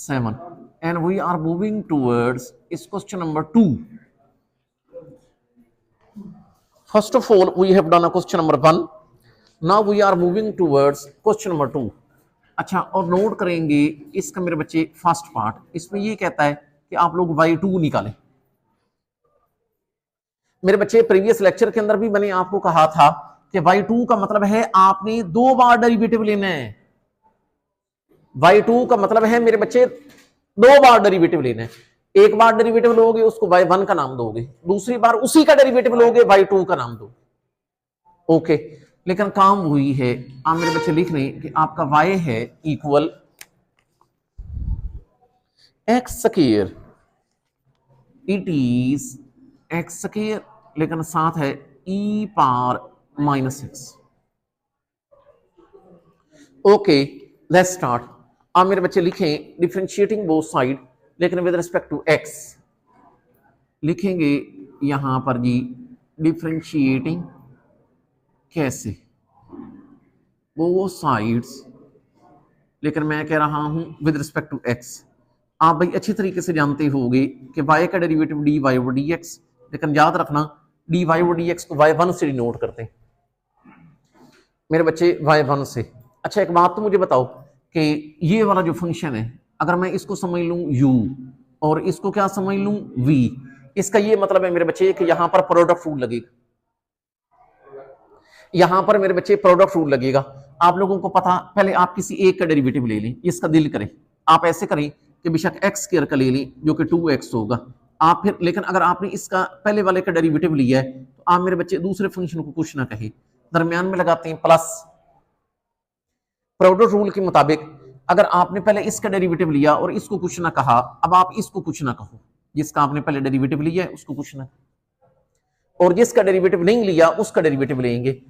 7 and we are moving towards is question number 2. First of all, we have done a question number 1. Now we are moving towards question number 2. अच्छा, और note करेंगे इसका मेरे बच्चे first part, इसमें ये कहता है कि आप लोग y2 निकालें। मेरे बच्चे प्रीवियस लेक्चर के अंदर भी मैंने आपको कहा था कि y2 का मतलब है आपने 2 बार डेरिवेटिव लेना है। y2 का मतलब है मेरे बच्चे 2 बार डेरिवेटिव लेना है। एक बार डेरिवेटिव लोगे उसको y1 का नाम दोगे, दूसरी बार उसी का डेरिवेटिव लोगे y2 का नाम दोगे। ओके, लेकिन काम हुई है, आप मेरे बच्चे लिख लें कि आपका y है equal x square, it is x square, लेकिन साथ है e power -6। Okay, let's start. आप मेरे बच्चे लिखें डिफरेंशिएटिंग बोथ साइड, लेकिन विद रिस्पेक्ट टू x लिखेंगे यहां पर जी डिफरेंशिएटिंग कैसे बोथ साइड्स, लेकिन मैं कह रहा हूं विद रिस्पेक्ट टू x। आप भाई अच्छी तरीके से जानते होंगे कि y का डेरिवेटिव dy ओवर dx, लेकिन याद रखना dy ओवर dx को y1 से डिनोट करते हैं मेरे बच्चे, y1 से। अच्छा, एक बात तो मुझे बताओ कि ये वाला जो फंक्शन है, अगर मैं इसको समझ लूं u और इसको क्या समझ लूं v, इसका ये मतलब है मेरे बच्चे कि यहां पर प्रोडक्ट रूल लगेगा, यहां पर मेरे बच्चे प्रोडक्ट रूल लगेगा। आप लोगों को पता, पहले आप किसी एक का डेरिवेटिव ले लें, इसका दिल करें, आप ऐसे करें कि बेशक एक्स स्क्वायर का ले लें जो कि 2x होगा आप फिर, लेकिन अगर आपने इसका पहले वाले का डेरिवेटिव लिया है तो आप मेरे बच्चे दूसरे फंक्शन को कुछ ना कहे, दरमियान में लगाते हैं प्लस। प्रोडक्ट रूल के मुताबिक अगर आपने पहले इसका डेरिवेटिव लिया और इसको कुछ ना कहा, अब आप इसको कुछ ना कहो, जिसका आपने पहले डेरिवेटिव लिया है उसको कुछ ना, और जिसका डेरिवेटिव नहीं लिया उसका डेरिवेटिव लेंगे।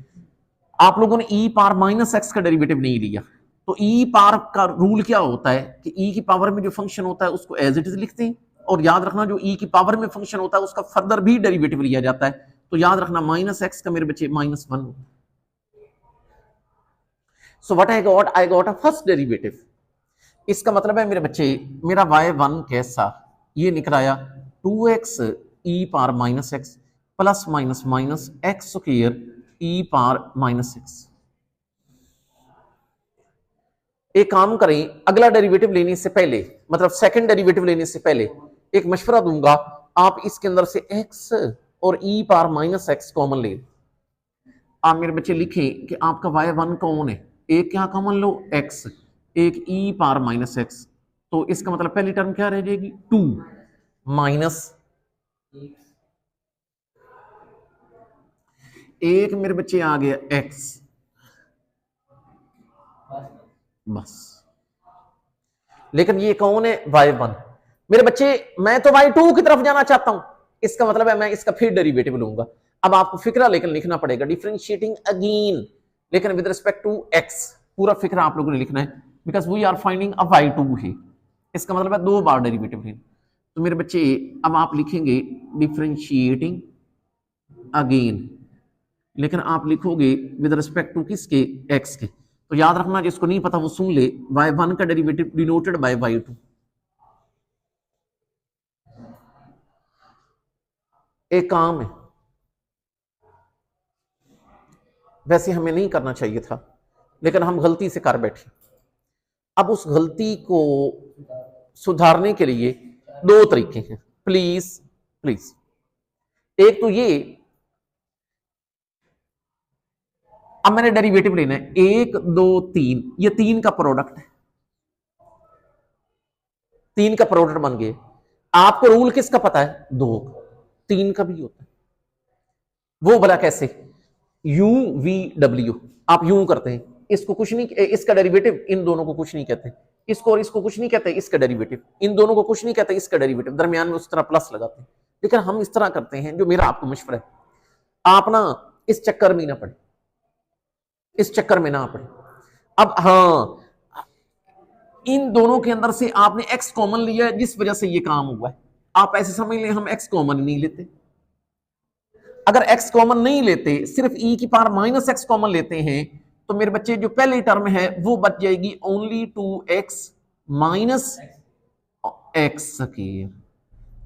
आप लोगों ने e पावर -x का डेरिवेटिव नहीं लिया, तो e पावर का रूल क्या होता है कि e की पावर में जो फंक्शन होता है उसको एज इट इज लिखते हैं, और याद रखना जो e की पावर में फंक्शन होता है उसका फर्दर भी डेरिवेटिव लिया जाता है, तो याद रखना -x का मेरे बच्चे -1। So what I got a first derivative. इसका मतलब है मेरे बच्चे मेरा y1 कैसा, ये निकल आया 2x e power -x plus minus minus x square e power -6। एक काम करें, अगला डेरिवेटिव लेने से पहले, मतलब सेकंड डेरिवेटिव लेने से पहले एक मशवरा दूंगा, आप इसके अंदर से x और e पावर -x कॉमन ले। आप मेरे बच्चे लिखें कि आपका y1 कौन है, एक क्या कॉमन लो x, एक e पावर -x, तो इसका मतलब पहली टर्म क्या रह जाएगी 2 माइनस एक मेरे बच्चे आ गया x, बस। लेकिन ये कौन है y1 मेरे बच्चे, मैं तो y2 की तरफ जाना चाहता हूं, इसका मतलब है मैं इसका फिर डेरिवेटिव लूंगा। अब आपको फिक्रा लेकिन लिखना पड़ेगा डिफरेंशिएटिंग अगेन, लेकिन विद रिस्पेक्ट टू x, पूरा फिक्रा आप लोगों ने लिखना है, because we are finding a y2 है, इसका मतलब है 2 बार डेरिवेटिव लेना। तो मेरे बच्चे अब आप लिखेंगे डिफरेंशिएटिंग अगेन, लेकिन आप लिखोगे विद रिस्पेक्ट टू किसके, x के। तो याद रखना जिसको नहीं पता वो सुन ले, y1 का डेरिवेटिव डिनोटेड बाय y2। एक काम है, वैसे हमें नहीं करना चाहिए था, लेकिन हम गलती से कर बैठे। अब उस गलती को सुधारने के लिए 2 तरीके हैं, प्लीज प्लीज। एक तो ये, अब मैंने डेरिवेटिव लेना है 1 2 3, ये 3 का प्रोडक्ट है, 3 का प्रोडक्ट बन गए। आपको रूल किसका पता है, 2, 3 का भी होता है, वो भला कैसे, u v w, आप यूं करते हैं, इसको कुछ नहीं, इसका डेरिवेटिव, इन दोनों को कुछ नहीं कहते, इसको और इसको कुछ नहीं कहते, इसका डेरिवेटिव, इन दोनों को कुछ नहीं कहते, इसका डेरिवेटिव, दरमियान में उस तरह प्लस लगाते हैं। लेकिन हम इस तरह करते हैं, जो मेरा आपको मशवरा है, आप ना इस चक्कर में ना पड़े, इस चक्कर में ना पड़े। अब हाँ, इन दोनों के अंदर से आपने x कॉमन लिया है, जिस वजह से ये काम हुआ है। आप ऐसे समझ लें हम x कॉमन नहीं लेते, अगर x कॉमन नहीं लेते, सिर्फ e की पावर -x कॉमन लेते हैं, तो मेरे बच्चे जो पहली टर्म है वो बच जाएगी only 2x minus x square.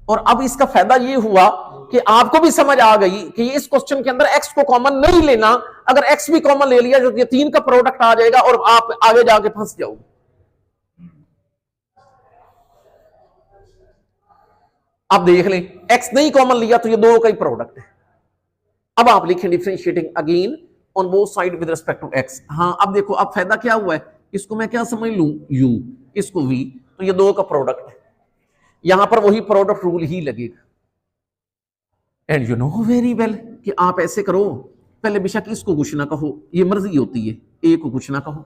और अब इसका फायदा ये हुआ कि आपको भी समझ आ गई कि इस क्वेश्चन के अंदर एक्स को कॉमन नहीं लेना, अगर एक्स भी कॉमन ले लिया तो ये तीन का प्रोडक्ट आ जाएगा और आप आगे जाके फंस जाओगे। अब देख लें, एक्स नहीं कॉमन लिया तो ये दो का ही प्रोडक्ट है। अब आप लिखें differentiating again on both side with respect to x. हाँ, अब देखो, अब फायदा क्या हुआ है, इसको मैं क्या समझ लूं, यू, इसको वी, तो ये दो का प्रोडक्ट है, यहां पर वही प्रोडक्ट रूल ही लगेगा। And you know very well कि आप ऐसे करो, पहले बेशक इसको कुछ ना कहो, ये मर्जी होती है, ए को कुछ ना कहो,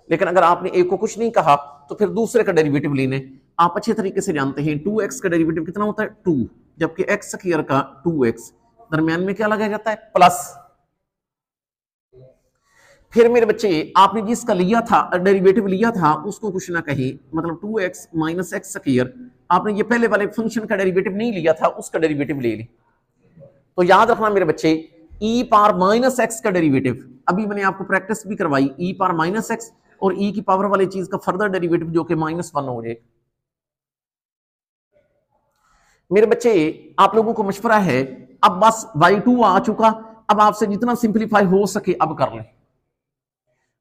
लेकिन अगर आपने ए को कुछ नहीं कहा तो फिर दूसरे का डेरिवेटिव लेने। आप अच्छे तरीके से जानते हैं 2x का डेरिवेटिव कितना होता है, 2, जबकि एक्स स्क्वायर का 2x, दरमियान में क्या लगाया जाता है, प्लस। फिर मेरे बच्चे, आपने जिसका लिया था डेरिवेटिव लिया था उसको कुछ ना कहे, मतलब 2x माइनस एक्स स्क्वायर, आपने ये पहले वाले फंक्शन का डेरिवेटिव नहीं लिया था, उसका डेरिवेटिव ले ली। तो याद रखना मेरे बच्चे, e पावर माइनस एक्स का डेरिवेटिव, अभी मैंने आपको प्रैक्टिस भी करवाई, e पावर माइनस एक्स और e की पावर वाली चीज का फर्दर डेरिवेटिव जो कि -1 हो जाए। मेरे बच्चे, आप लोगों को मशवरा है, अब बस y2 आ चुका, अब आपसे जितना सिंप्लीफाई हो सके अब कर लें।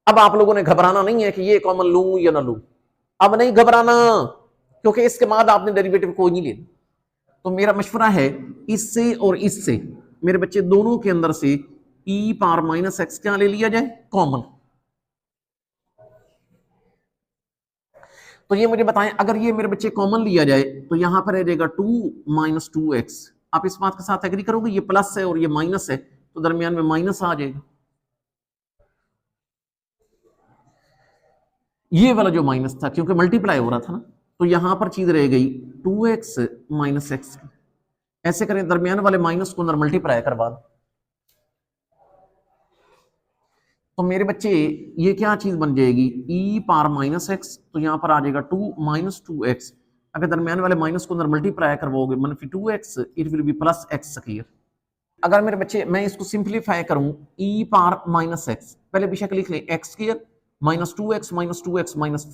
अब आप लोगों ने घबराना नहीं है कि ये कॉमन लूं या ना लूं, अब नहीं घबराना, क्योंकि इसके बाद आपने डेरिवेटिव कोई नहीं लेना। तो मेरा मशवरा है, इससे और इससे मेरे बच्चे दोनों के अंदर से e पावर माइनस एक्स क्या ले लिया जाए, कॉमन। तो ये मुझे बताएं, अगर ये मेरे बच्चे कॉमन लिया जाए तो यहां पर रह जाएगा 2 माइनस 2x। आप इस बात के साथ एग्री करोगे, ये प्लस है और ये माइनस है, तो दरमियान में माइनस आ जाएगा, ये वाला जो माइनस था क्योंकि मल्टीप्लाई हो रहा था ना, तो यहां पर चीज रह गई 2x माइनस एक्स। ऐसे करें, दरमियान वाले माइनस को अंदर मल्टीप्लाई करवा दो, तो मेरे बच्चे ये क्या चीज बन जाएगी, e पावर माइनस एक्स, तो यहां पर आ जाएगा 2 माइनस 2x। अगर दरमियान वाले माइनस को अंदर मल्टीप्लाई करवाओगे मनफी 2x, it will B plus x square. अगर मेरे बच्चे मैं इसको सिंप्लीफाई करूं, e पावर माइनस एक्स, पहले बेशक लिख लें x square minus 2x minus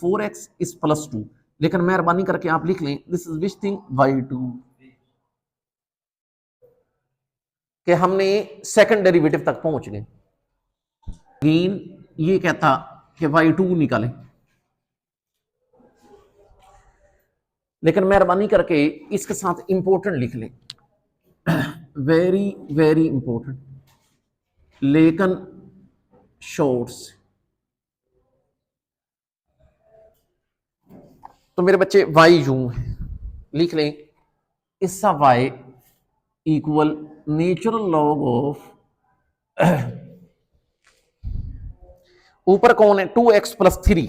4x is plus 2, लेकिन मेहरबानी करके आप लिख लें this is which thing y2, कि हमने सेकंड डेरिवेटिव तक पहुंच गए। अगेन ये कहता कि y2 निकालें, लेकिन मेहरबानी करके इसके साथ इंपॉर्टेंट लिख लें, वेरी वेरी इंपॉर्टेंट, लेकिन शॉर्ट्स। तो मेरे बच्चे y यूं लिख लें, इसका y equal natural log of, ऊपर कौन है 2x प्लस 3,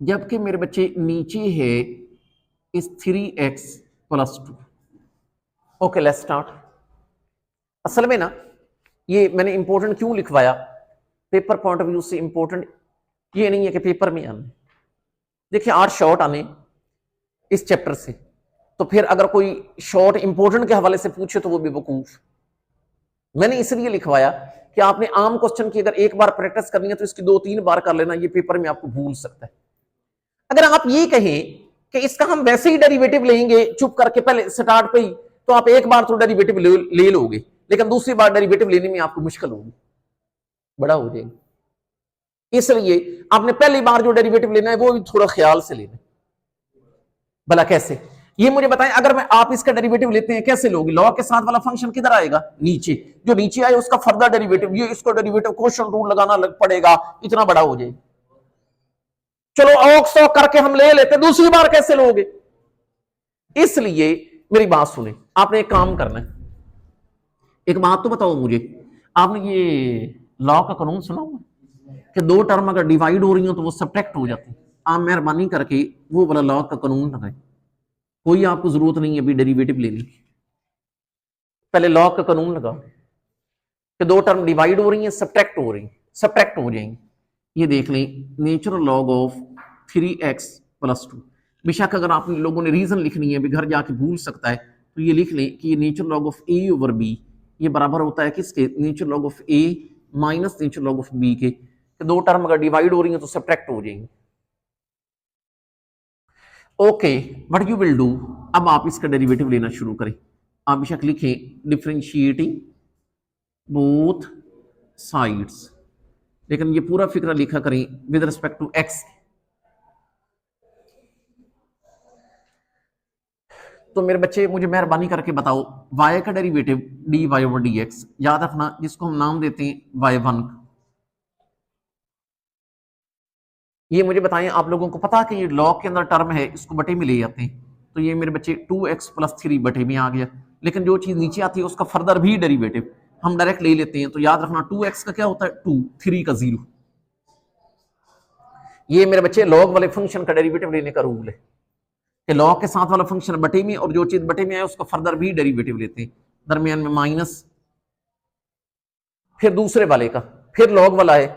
जबकि मेरे बच्चे नीचे है इस 3x plus 2। Okay, let's start. असल में ना ये मैंने इंपॉर्टेंट क्यों लिखवाया, पेपर पॉइंट ऑफ व्यू से इंपॉर्टेंट ये नहीं है कि पेपर में आने, देखिए 8 शॉर्ट आने इस चैप्टर से, तो फिर अगर कोई शॉर्ट इंपॉर्टेंट के हवाले से पूछे तो वो बेवकूफ। मैंने इसलिए लिखवाया कि आपने आम क्वेश्चन की अगर एक बार प्रैक्टिस करनी है तो इसकी 2-3 बार कर लेना, ये पेपर में आपको भूल सकता है। अगर आप ये कहें कि इसका हम वैसे ही डेरिवेटिव लेंगे चुप करके पहले स्टार्ट पे ही, तो आप एक बार तो डेरिवेटिव ले लोगे, लेकिन दूसरी बार डेरिवेटिव लेने में आपको मुश्किल होगी, बड़ा हो जाएगा। इसलिए आपने पहली बार जो डेरिवेटिव लेना है वो भी थोड़ा ख्याल से लेना है। भला कैसे, ये मुझे बताएं, अगर मैं आप इसका डेरिवेटिव लेते हैं कैसे लोगे, लॉग के साथ वाला फंक्शन किधर आएगा, नीचे, जो नीचे आए उसका फर्दर डेरिवेटिव, ये इसको डेरिवेटिव क्वेश्चन रूल लगाना पड़ेगा, इतना बड़ा हो जाए। चलो ऑक सॉक करके हम ले लेते, दूसरी बार कैसे लोगे। इसलिए मेरी बात सुने, आपने एक काम करना है, एक बात तो बताओ मुझे, आपने ये लॉ का कानून सुना हुआ कि दो टर्म अगर डिवाइड हो रही हो तो वो सब्ट्रैक्ट हो जाती है। आप मेहरबानी करके वो वाला लॉ का कानून लगाएं, कोई आपको जरूरत नहीं है अभी डेरिवेटिव लेने की, पहले लॉ का कानून लगाओ कि दो टर्म डिवाइड हो रही हैं, सब्ट्रैक्ट हो रही हैं, सब्ट्रैक्ट हो जाएंगी। ये देख लें, natural log of 3x plus 2। बेशक अगर आप लोगों ने रीजन लिखनी है, भी घर जाके भूल सकता है, तो ये लिख लें कि ये natural log of a over b, ये बराबर होता है किसके, natural log of a minus natural log of b के। दो टर्म अगर डिवाइड हो रही हैं तो सब्ट्रैक्ट हो जाएंगी। Okay, what you will do, अब आप इसका डेरिवेटिव लेना शुरू करें। आप बेशक लिखें डिफरेंशिएटिंग बोथ साइड्स, लेकिन ये पूरा फिक्र लिखा करें विद रिस्पेक्ट टू एक्स। तो मेरे बच्चे मुझे मेहरबानी करके बताओ, y का डेरिवेटिव dy ओवर dx, याद रखना जिसको हम नाम देते हैं y1। ये मुझे बताएं, आप लोगों को पता कि ये लॉग के अंदर टर्म है, इसको बटे में ले जाते हैं, तो ये मेरे बच्चे 2x प्लस 3 बटे में आ गया। लेकिन जो चीज नीचे आती है उसका फर्दर भी डेरिवेटिव हम डायरेक्ट ले लेते हैं, तो याद रखना 2x का क्या होता है 2, 3 का 0। ये मेरे बच्चे लॉग वाले फंक्शन का डेरिवेटिव लेने का रूल है कि लॉग के साथ वाला फंक्शन बटे में, और जो चीज बटे में आए उसका फर्दर भी डेरिवेटिव लेते हैं। दरमियान में माइनस, फिर दूसरे वाले का, फिर लॉग वाला है,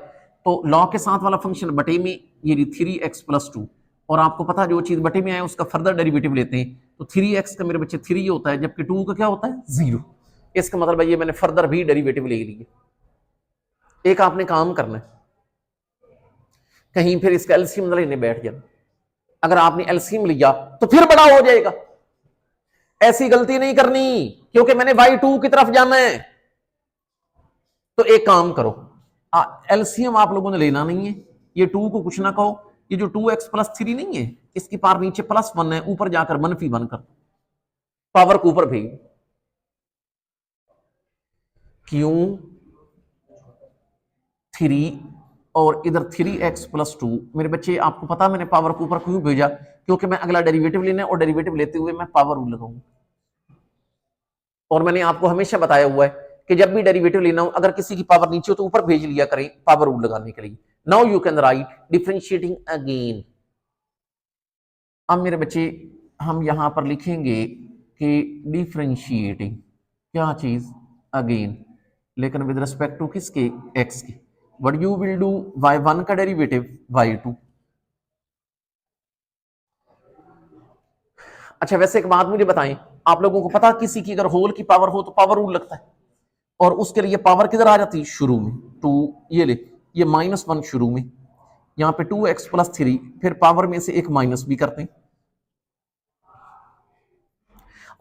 तो लॉग के साथ वाला फंक्शन बटे में, ये 3x प्लस 2, और आपको पता जो चीज बटे में आए उसका फर्दर डेरिवेटिव लेते हैं, तो 3x का मेरे बच्चे 3 होता है, जबकि 2 का क्या होता है 0। इसका मतलब है ये मैंने फर्दर भी डेरिवेटिव ले लिए। एक आपने काम करना है, कहीं फिर इसका एलसीएम लेने बैठ जाना। अगर आपने एलसीएम लिया तो फिर बड़ा हो जाएगा, ऐसी गलती नहीं करनी, क्योंकि मैंने y2 की तरफ जाना है। तो एक काम करो, एलसीएम आप लोगों ने लेना नहीं है, ये 2 को कुछ ना कहो, ये जो 2x प्लस 3 नहीं है, इसकी पार नीचे +1 है, ऊपर जाकर -1 कर, पावर को ऊपर भेज। क्यों 3 और इधर 3x प्लस 2, मेरे बच्चे आपको पता मैंने पावर को ऊपर क्यों भेजा, क्योंकि मैं अगला डेरिवेटिव लेना है, और डेरिवेटिव लेते हुए मैं पावर रूल लगाऊंगा। और मैंने आपको हमेशा बताया हुआ है कि जब भी डेरिवेटिव लेना हो, अगर किसी की पावर नीचे हो तो ऊपर भेज लिया करें पावर रूल लगाने के लिए। Now you can write differentiating again. अब मेरे बच्चे हम यहां पर लिखेंगे कि डिफरेंशिएटिंग क्या चीज अगेन, लेकिन विद रिस्पेक्ट टू किसके, एक्स के। What you will do, y1 का डेरिवेटिव y2। अच्छा वैसे एक बात मुझे बताएं, आप लोगों को पता किसी की अगर होल की पावर हो तो पावर रूल लगता है, और उसके लिए पावर किधर आ जाती है शुरू में 2, ये ले, ये -1 शुरू में, यहां पे 2x प्लस 3, फिर पावर में से एक माइनस भी करते हैं,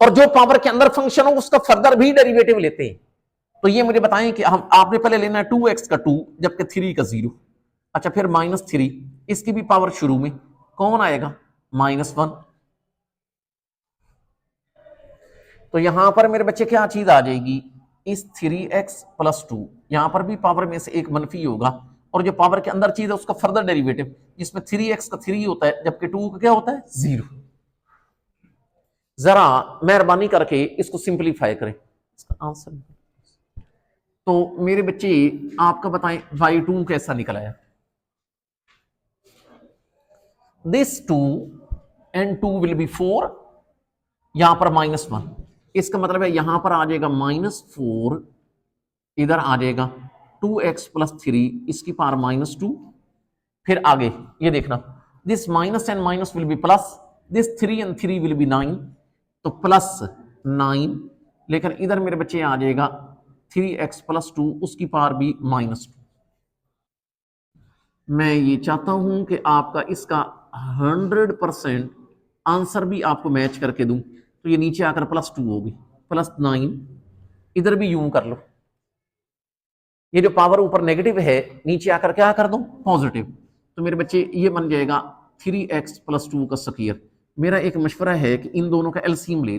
और जो पावर के अंदर फंक्शन हो उसका फर्दर भी डेरिवेटिव लेते हैं। तो ये मुझे बताएं कि हम आपने पहले लेना है 2x का 2, जबकि 3 का 0। अच्छा फिर -3, इसकी भी पावर शुरू में कौन आएगा -1। तो यहां पर मेरे बच्चे क्या चीज आ जाएगी, इस 3x प्लस 2, यहां पर भी पावर में से एक मनफी होगा, और जो पावर के अंदर चीज है उसका फर्दर डेरिवेटिव, जिसमें 3x का 3 होता है, जबकि 2 का क्या होता है 0। जरा मेहरबानी करके इसको सिंपलीफाई करें, इसका आंसर। तो मेरे बच्चे आपका बताएं y2 कैसा निकल आया। दिस 2 and 2 विल बी 4, यहां पर -1, इसका मतलब है यहां पर आ जाएगा -4, इधर आ जाएगा 2x प्लस 3, इसकी पावर -2, फिर आगे ये देखना, this minus and minus will be plus, this 3 and 3 will be 9, तो +9, लेकिन इधर मेरे बच्चे आ जाएगा 3x प्लस 2, उसकी पावर भी -2। मैं ये चाहता हूं कि आपका इसका 100% आंसर भी आपको मैच करके दूं, तो ये नीचे आकर +2 होगी, +9, इधर भी यूं कर लो, ये जो पावर ऊपर नेगेटिव है नीचे आकर क्या कर दो पॉजिटिव, तो मेरे बच्चे ये बन जाएगा 3x प्लस 2 का स्क्वायर। मेरा एक मशवरा है कि इन दोनों का एलसीएम ले।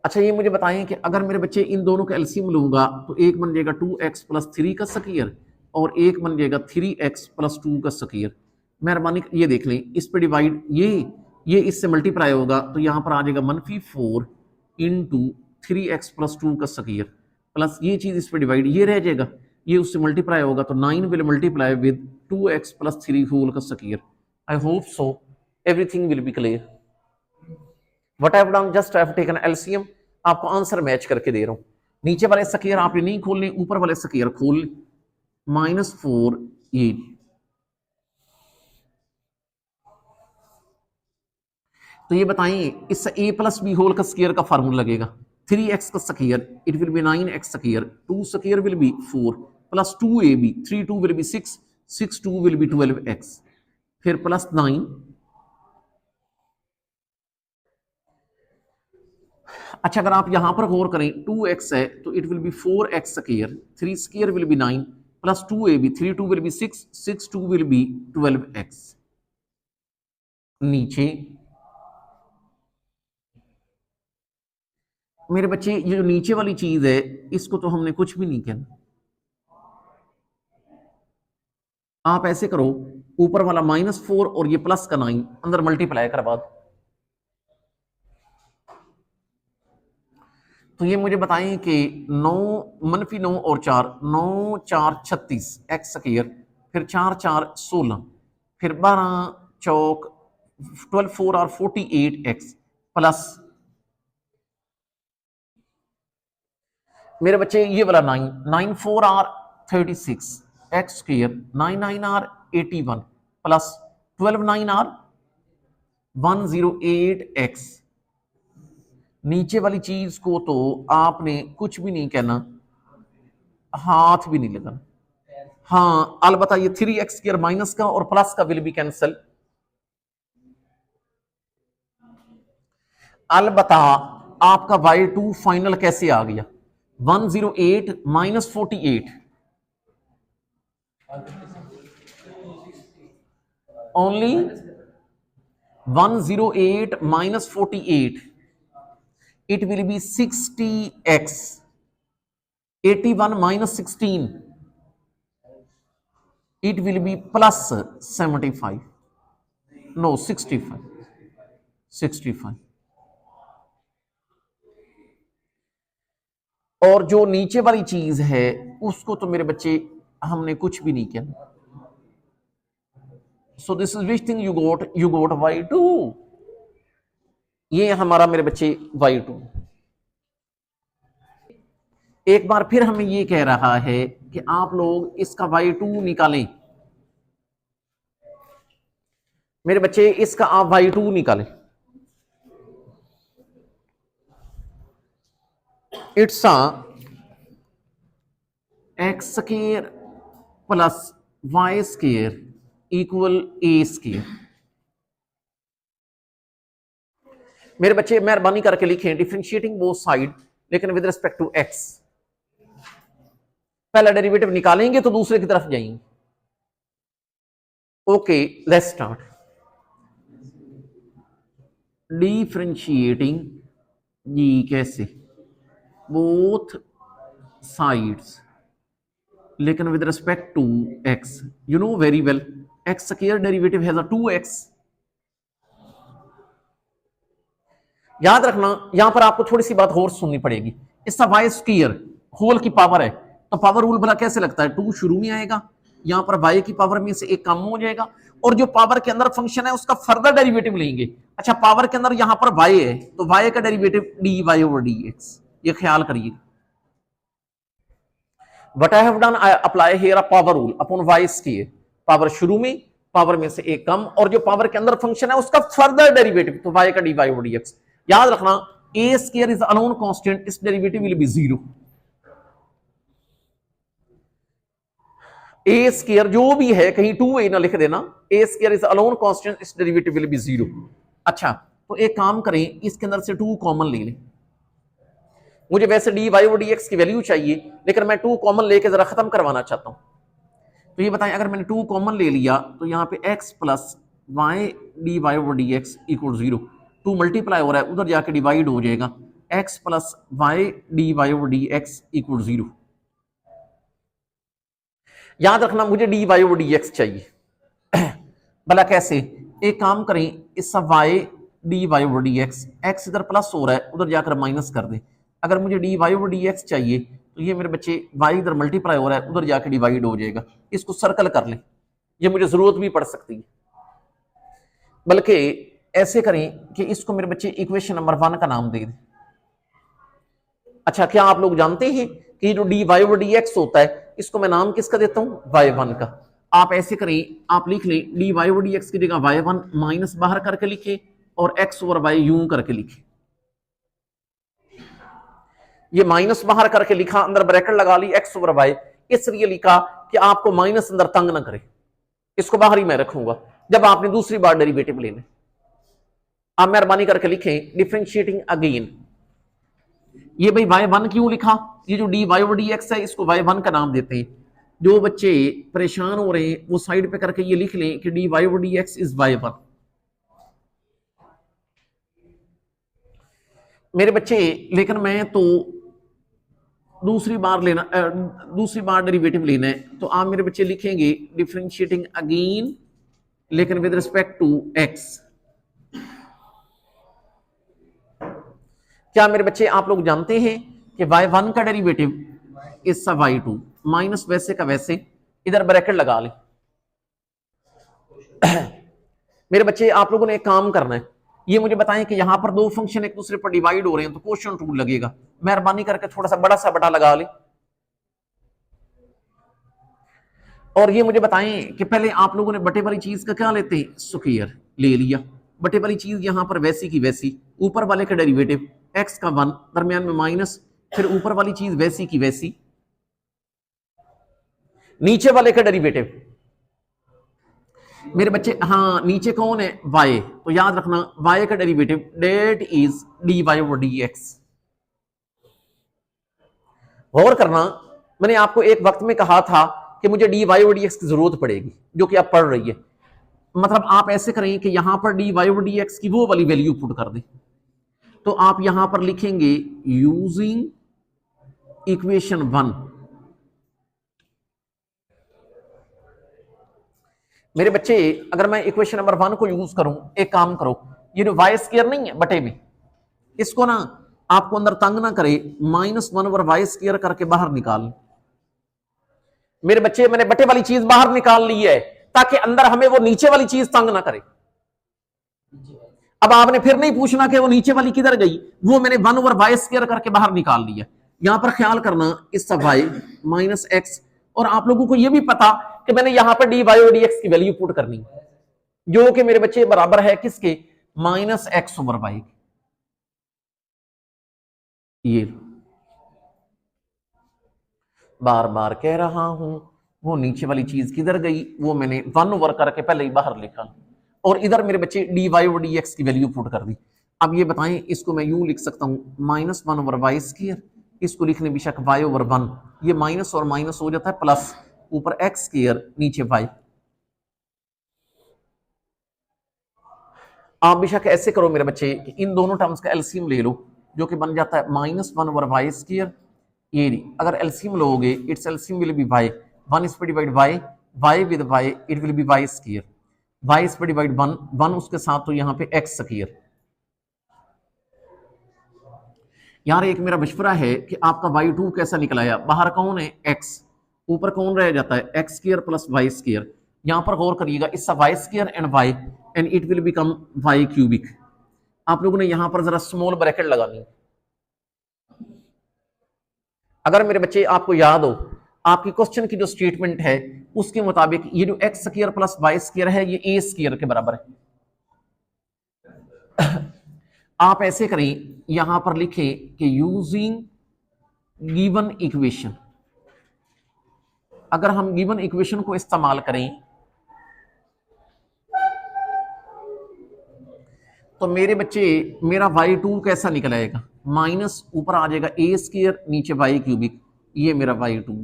अच्छा ये मुझे बताएं कि अगर मेरे बच्चे इन दोनों का एलसीएम लूंगा तो एक बन जाएगा 2x प्लस 3 का स्क्वायर, और एक बन जाएगा 3x प्लस 2 का स्क्वायर। मेहरबानी ये देख लें, इस पे डिवाइड, ये इससे मल्टीप्लाई होगा, तो यहां पर आ जाएगा -4 इंटू 3x प्लस 2 का स्क्वायर, प्लस ये चीज इस पे डिवाइड, ये रह जाएगा, ये उससे मल्टीप्लाई होगा, तो 9 will multiply with 2x plus 3 whole का square. I hope so everything will be clear. What I have done, just I have taken LCM, आपको आंसर मैच करके दे रहा हूं। नीचे वाले स्क्वायर आपने नहीं खोलने, ऊपर वाले स्क्वायर खोल, -4 ये, तो ये बताइए इससे a प्लस बी होल का स्क्वायर का फार्मूला लगेगा, 3x का square it will B 9x square, 2 square will be 4 plus 2ab, 3 2 will be 6, 6 2 will be 12x, फिर प्लस 9, अच्छा अगर आप यहां पर गौर करें 2x है तो it will B 4x square, 3 square will be 9 plus 2ab, 3 2 will be 6, 6 2 will be 12x। नीचे मेरे बच्चे ये जो नीचे वाली चीज है इसको तो हमने कुछ भी नहीं कहना, आप ऐसे करो ऊपर वाला -4 और ये प्लस का 9 अंदर मल्टीप्लाई करवा दो। तो ये मुझे बताएं कि 9 -9 और 4 9 4 36 एक्स स्क्वायर, फिर 4 4 16, फिर 12 चौक 12 4 और 48 एक्स प्लस मेरे बच्चे ये वाला 9 9 4 are 36 x square, 9 9 are 81 plus 12 9 are 108 x. नीचे वाली चीज को तो आपने कुछ भी नहीं कहना, हाथ भी नहीं लगाना। हाँ अलबत्ता ये 3x स्क्वायर माइनस का और प्लस का विल बी कैंसल। अलबत्ता आपका y2 फाइनल कैसे आ गया, 108 minus 48 only 108 minus 48, it will be 60x, 81 minus 16, it will be plus 75, no 65, 65। और जो नीचे वाली चीज है उसको तो मेरे बच्चे हमने कुछ भी नहीं किया। So this is which thing you got y2, ये हमारा मेरे बच्चे y2। एक बार फिर हमें ये कह रहा है कि आप लोग इसका y2 निकालें। मेरे बच्चे इसका आप y2 निकालें, it's x square plus y square equal a square. मेरे बच्चे मेहरबानी करके लिखें डिफरेंशिएटिंग बोथ साइड लेकिन विद रिस्पेक्ट टू एक्स। पहला डेरिवेटिव निकालेंगे तो दूसरे की तरफ जाएंगे। Okay let's start. डिफरेंशिएटिंग जी कैसे, बोथ साइड्स लेकिन with respect to x. You know very well x square derivative has a 2x। याद रखना यहां पर आपको थोड़ी सी बात और सुननी पड़ेगी। इसका वाई स्क्वायर होल की पावर है तो पावर रूल भला कैसे लगता है, 2 शुरू में आएगा, यहां पर वाई की पावर में से एक कम हो जाएगा और जो पावर के अंदर फंक्शन है उसका फर्दर डेरिवेटिव लेंगे। अच्छा पावर के अंदर यहां पर वाई है तो वाई का derivative d y over d x, ये ख्याल करिए। What I have done, I apply here a power rule upon y square, power शुरू में, पावर में से एक कम और जो पावर के अंदर फंक्शन है उसका फर्दर डेरिवेटिव तो y का dy over dx। याद रखना a square is alone constant, इस derivative will be 0। a square जो भी है कहीं 2a ना लिख देना, a square is alone constant, इस डेरिवेटिव विल बी 0। अच्छा तो एक काम करें इसके अंदर से 2 कॉमन ले लें। मुझे वैसे डी वाई डी एक्स की वैल्यू चाहिए लेकिन मैं 2 कॉमन लेके जरा खत्म करवाना चाहता हूं। तो ये बताएं अगर मैंने 2 कॉमन ले लिया तो यहाँ पे x plus y d y over d x equal 0, 2 multiply हो रहा है उधर जाके डिवाइड हो जाएगा, x plus y d y over d x equal 0। याद रखना मुझे d y over d x चाहिए। भला कैसे, एक काम करें इसका y d y over d x, x इधर प्लस हो रहा है उधर जाकर माइनस कर दें। अगर मुझे d y over d x चाहिए तो ये मेरे बच्चे वाई इधर मल्टीप्लाई हो रहा है उधर जाके डिवाइड हो जाएगा, इसको सर्कल कर लें, ये मुझे जरूरत भी पड़ सकती है। बल्कि ऐसे करें कि इसको मेरे बच्चे इक्वेशन नंबर 1 का नाम दे दें। अच्छा क्या आप लोग जानते हैं कि जो d y over d x होता है इसको मैं नाम किसका देता हूं, y1 का। आप ऐसे करें, आप लिख लें d y over d x की जगह y1 माइनस बाहर करके लिखे और x ओवर y यूं करके लिखे। ये माइनस बाहर करके लिखा, अंदर ब्रैकेट लगा ली x ओवर y, इसलिए लिखा कि आपको माइनस अंदर तंग ना करे। इसको बाहर ही मैं रखूंगा जब आपने दूसरी बार डेरिवेटिव लेने। आप मेहरबानी करके लिखें डिफरेंशिएटिंग अगेन। ये भाई y1 क्यों लिखा, ये जो dy और dx है इसको y1 का नाम देते हैं। जो बच्चे परेशान हो रहे हैं वो साइड पे करके ये लिख लें कि dy और dx इज y1। मेरे बच्चे लेकिन मैं तो दूसरी बार डेरिवेटिव लेना है, तो आप मेरे बच्चे लिखेंगे डिफरेंशिएटिंग अगेन लेकिन विद रिस्पेक्ट टू x। क्या मेरे बच्चे आप लोग जानते हैं कि y1 का डेरिवेटिव इस y2 माइनस वैसे का वैसे, इधर ब्रैकेट लगा लें। मेरे बच्चे आप लोगों ने एक काम करना है, ये मुझे बताएं कि यहां पर दो फंक्शन एक दूसरे पर डिवाइड हो रहे हैं तो क्वोशिएंट रूल लगेगा। मेहरबानी करके थोड़ा सा बड़ा सा बटा लगा लें। और ये मुझे बताएं कि पहले आप लोगों ने बटे वाली चीज का क्या लेते हैं, स्क्वायर ले लिया। बटे वाली चीज यहां पर वैसी की वैसी, ऊपर वाले का डेरिवेटिव x का 1 दरमियान में माइनस, फिर ऊपर वाली चीज वैसी की वैसी, नीचे वाले का डेरिवेटिव मेरे बच्चे, हाँ नीचे कौन है y, तो याद रखना y का derivative that is dy over dx। गौर करना, मैंने आपको एक वक्त में कहा था कि मुझे dy ओवर dx की जरूरत पड़ेगी, जो कि आप पढ़ रही है। मतलब आप ऐसे करें कि यहां पर dy ओवर dx की वो वाली वैल्यू पुट कर दें, तो आप यहां पर लिखेंगे यूजिंग इक्वेशन 1। मेरे बच्चे अगर मैं इक्वेशन नंबर 1 को यूज करूं, एक काम करो, ये जो वाई स्क्वायर नहीं है बटे में, इसको ना आपको अंदर तंग ना करे, -1 ओवर वाई स्क्वायर करके बाहर निकाल। मेरे बच्चे मैंने बटे वाली चीज बाहर निकाल ली है ताकि अंदर हमें वो नीचे वाली चीज तंग ना करे। अब आपने फिर नहीं पूछना कि वो नीचे वाली किधर गई, वो मैंने 1 ओवर वाई स्क्वायर करके बाहर निकाल लिया। यहां पर ख्याल करना इसका y माइनस एक्स, और आप लोगों को यह भी पता कि मैंने यहां पर dy और dx की वैल्यू पुट करनी, जो कि मेरे बच्चे बराबर है किसके, -x ओवर y। ये बार बार कह रहा हूं, वो नीचे वाली चीज किधर गई, वो मैंने 1 ओवर करके पहले ही बाहर लिखा, और इधर मेरे बच्चे dy और dx की वैल्यू पुट कर दी। अब ये बताएं, इसको मैं यूं लिख सकता हूं -1 ओवर वाई स्क्वायर, इसको लिखने बेशक y ओवर 1, ये माइनस और माइनस हो जाता है प्लस, ऊपर x स्क्वायर नीचे y। आप बेशक ऐसे करो मेरे बच्चे कि इन दोनों टर्म्स का एलसीएम ले लो, जो कि बन जाता है -1 ओवर वाई स्क्वायर। ये नहीं, अगर एलसीएम लोगे it's LCM will be y, 1 is divide y with y it will B y square, y is divide 1 उसके साथ, तो यहाँ पे x स्क्वायर। यार एक मेरा मशवरा है कि आपका y2 कैसा निकलाया, बाहर कौन है x, ऊपर कौन रह जाता है x square plus y square. यहां पर गौर करिएगा, इसका y square and y and it will become y cubic. आप लोगों ने यहां पर जरा स्मॉल ब्रैकेट लगानी। अगर मेरे बच्चे आपको याद हो, आपकी क्वेश्चन की जो स्टेटमेंट है उसके मुताबिक ये जो x square plus y square है ये a स्क्वायर के बराबर है। आप ऐसे करें, यहां पर लिखें कि यूजिंग गिवन इक्वेशन, अगर हम गिवन इक्वेशन को इस्तेमाल करें तो मेरे बच्चे मेरा y2 कैसा निकल आएगा, माइनस ऊपर आ जाएगा a स्क्वायर नीचे y क्यूबिक, ये मेरा y2।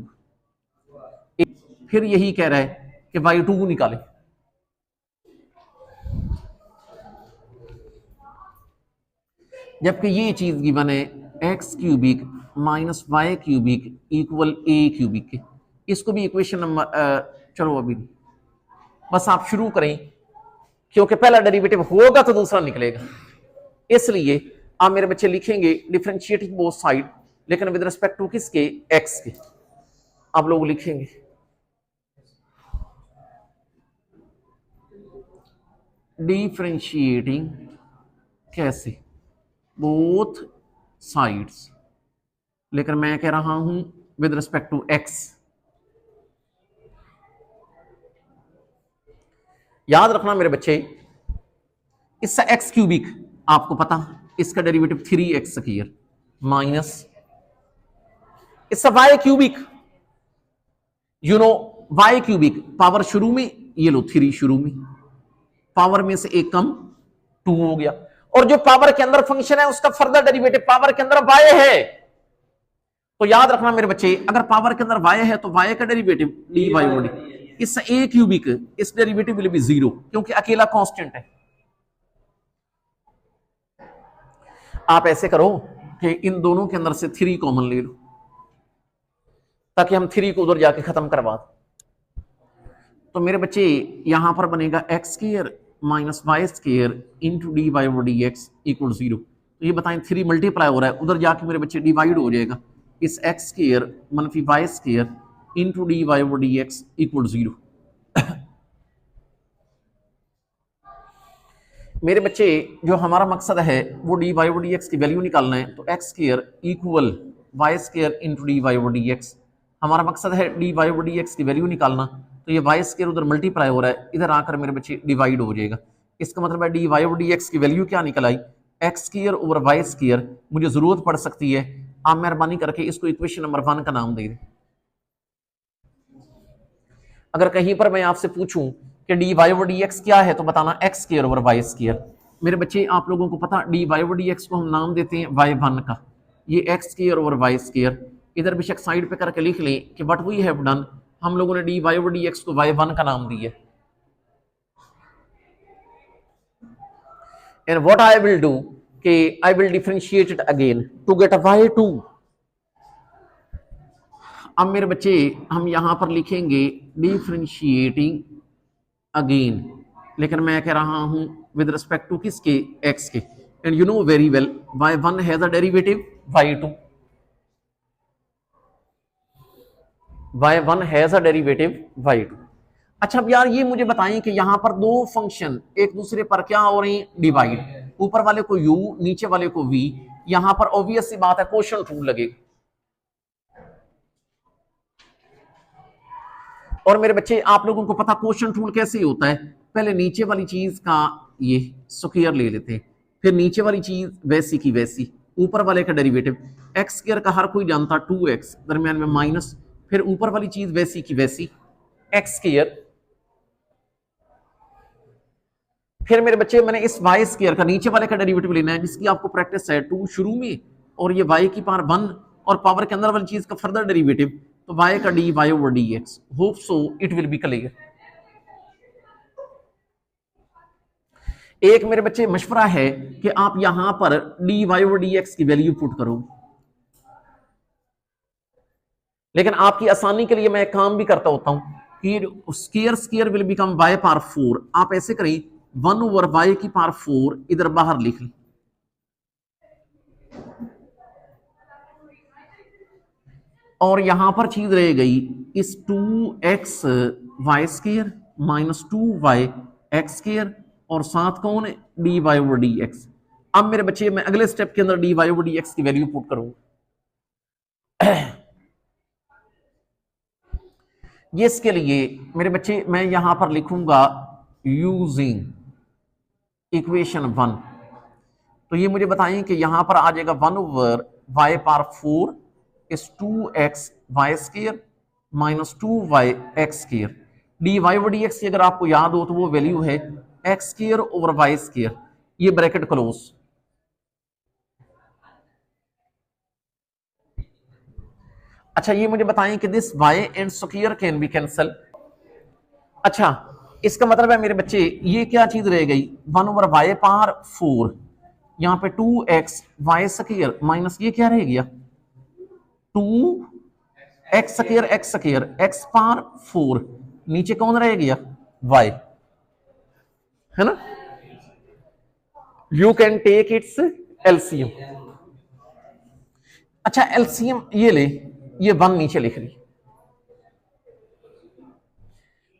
फिर यही कह रहा है कि y2 निकाले, जबकि ये चीज गिवन है x cubic minus y cubic equal a cubic के। इसको भी इक्वेशन नंबर चलो अभी बस आप शुरू करें, क्योंकि पहला डेरिवेटिव होगा तो दूसरा निकलेगा, इसलिए आप मेरे बच्चे लिखेंगे डिफरेंशिएटिंग बोथ साइड लेकिन विद रिस्पेक्ट टू किसके, x के। आप लोग लिखेंगे डिफरेंशिएटिंग कैसे, बोथ साइड्स, लेकिन मैं कह रहा हूं विद रिस्पेक्ट टू x। याद रखना मेरे बच्चे, इसका x क्यूबिक आपको पता, इसका डेरिवेटिव 3x स्क्वायर माइनस इसका y cubic, you know why cubic power शुरू में, ये लो 3 शुरू में, पावर में से एक कम 2 हो गया। और जो पावर के अंदर फंक्शन है उसका फर्दर डेरिवेटिव पावर के अंदर वाई है। तो याद रखना मेरे बच्चे, अगर पावर के अंदर वाई है तो वाई का derivative d y over d, इस ए क्यूबिक इस डेरिवेटिव विल बी 0 क्योंकि अकेला कांस्टेंट है। आप ऐसे करो कि इन दोनों के अंदर से 3 कॉमन ले लो ताकि हम 3 को उधर जाके खत्म करवा दो। तो मेरे बच्चे यहां पर बनेगा x square minus y square into d y over d x equal 0। तो ये बताएं 3 मल्टीप्लाई हो रहा है, उधर जाके मेरे बच्चे डिवाइड हो जाएगा, इस एक्स स्क्वायर मनफी y square into d y over d x equal 0। मेरे बच्चे जो हमारा मकसद है वो d y over d x की वैल्यू निकालना है, तो x square equal y square into d y over d x, हमारा मकसद है d y over d x की वैल्यू निकालना। तो ये वाई स्क्वायर उधर मल्टीप्लाई हो रहा है, इधर आकर मेरे बच्चे डिवाइड हो जाएगा। इसका मतलब है d y over d x की वैल्यू क्या निकल आई, x square over y square. मुझे जरूरत पड़ सकती है, आप मेहरबानी करके इसको इक्वेशन नंबर 1 का नाम दे दें। अगर कहीं पर मैं आपसे पूछूं कि d y over d x क्या है तो बताना x square over y square. मेरे बच्चे आप लोगों को पता d y over d x को हम नाम देते हैं y1 का, ये x square over y square. इधर बेशक साइड पे करके लिख लें कि व्हाट वी हैव डन, हम लोगों ने d y over d x को y1 का नाम दिया। And what I will do कि I will differentiate it again to get y2। अब मेरे बच्चे हम यहां पर लिखेंगे डिफरेंशिएटिंग अगेन, लेकिन मैं कह रहा हूं विद रिस्पेक्ट टू किसके, एक्स के। And you know very well y1 has a derivative y2, y1 has a derivative y2। अच्छा अब यार ये मुझे बताएं कि यहां पर दो फंक्शन एक दूसरे पर क्या हो रहे हैं, डिवाइड, ऊपर वाले को u नीचे वाले को v। यहां पर ऑब्वियस सी बात है क्वोशंट रूल लगेगा। और मेरे बच्चे आप लोगों को पता क्वोशंट रूल कैसे होता है, पहले नीचे वाली चीज का ये स्क्वायर ले लेते हैं, फिर नीचे वाली चीज वैसी की वैसी, ऊपर वाले का डेरिवेटिव एक्स स्क्वायर का हर कोई जानता 2x, दरमियान में माइनस, फिर ऊपर वाली चीज वैसी की वैसी एक्स स्क्वायर। फिर मेरे बच्चे मैंने इस वाई स्क्वायर का नीचे वाले का डेरिवेटिव लेना है जिसकी आपको प्रैक्टिस है 2 शुरू में, और ये y की पावर 1 और पावर के अंदर वाली चीज का फर्दर डेरिवेटिव, तो y का d y over d x. Hope so it will be clear. एक मेरे बच्चे मशवरा है कि आप यहां पर d y over d x की वैल्यू पुट करो, लेकिन आपकी आसानी के लिए मैं एक काम भी करता होता हूं कि square square will become y power 4। आप ऐसे करें 1 ओवर y की पावर 4 इधर बाहर लिख लें, और यहां पर चीज रह गई इस 2x y square minus 2y x square, और साथ कौन है d y over d x. अब मेरे बच्चे मैं अगले स्टेप के अंदर d y over d x की वैल्यू पुट करूंगा। ये इसके लिए मेरे बच्चे मैं यहां पर लिखूंगा यूजिंग इक्वेशन 1। तो ये मुझे बताएं कि यहां पर आ जाएगा 1 ओवर y पावर 4 इस 2x y square minus 2y x square. D y over d x की अगर आपको याद हो तो वो वैल्यू है x square over y square, ये ब्रैकेट क्लोज। अच्छा ये मुझे बताएं कि this y and square can be cancel. अच्छा इसका मतलब है मेरे बच्चे ये क्या चीज रह गई 1 ओवर y पावर 4, यहां पे 2x वाई स्क्वायर माइनस ये क्या रह गया 2x square x square x power 4, नीचे कौन रह गया y, है ना। You can take its LCM. अच्छा एलसीएम ये ले, ये 1 नीचे लिख रही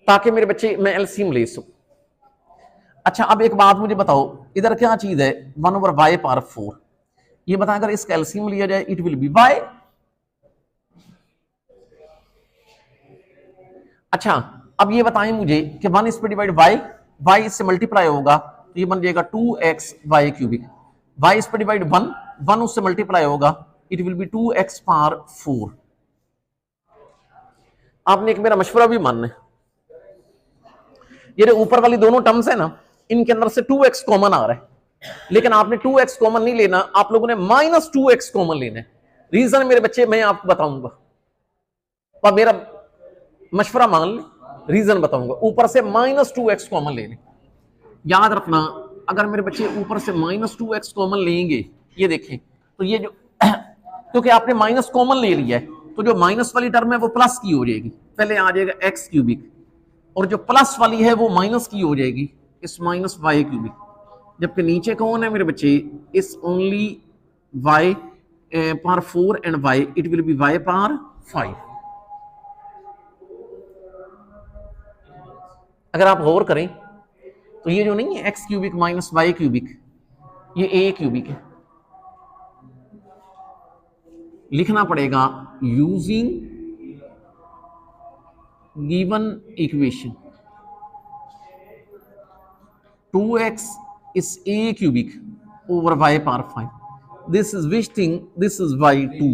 ताकि मेरे बच्चे मैं एलसीएम ले सकूं। अच्छा अब एक बात मुझे बताओ, इधर क्या चीज है 1 ओवर y पावर 4, ये बता अगर इसका एलसीएम लिया जाए इट विल बी y। अच्छा अब ये बताएं मुझे कि 1 इस पे डिवाइड y इससे मल्टीप्लाई होगा तो ये बन जाएगा 2x y क्यूबिक, y इस पे डिवाइड 1 उससे मल्टीप्लाई होगा it will B 2x power 4। आपने एक मेरा मशवरा भी मानना है, ये जो ऊपर वाली दोनों टर्म्स है ना, इनके अंदर से 2x कॉमन आ रहा है, लेकिन आपने 2x कॉमन नहीं लेना, आप लोगों ने -2x कॉमन लेना है। रीजन मेरे बच्चे मैं आपको बताऊंगा, और मेरा मशवरा मान ले, रीजन बताऊंगा। ऊपर से -2x कॉमन लेने, याद रखना, अगर मेरे बच्चे ऊपर से -2x कॉमन लेंगे, ये देखें तो ये जो क्योंकि आपने माइनस कॉमन ले लिया है, तो जो माइनस वाली टर्म है वो प्लस की हो जाएगी, पहले आ जाएगा एक्स क्यूबिक, और जो प्लस वाली है वो माइनस की हो जाएगी, इस माइनस वाई क्यूबिक। जबकि नीचे कौन है मेरे बच्चे, इस only y power 4 and y, it will be y power 5। अगर आप गौर करें तो ये जो नहीं है x cubic minus y cubic, ये ए क्यूबिक है। लिखना पड़ेगा using given equation 2x is a cubic over y power 5, this is which thing, this is y2,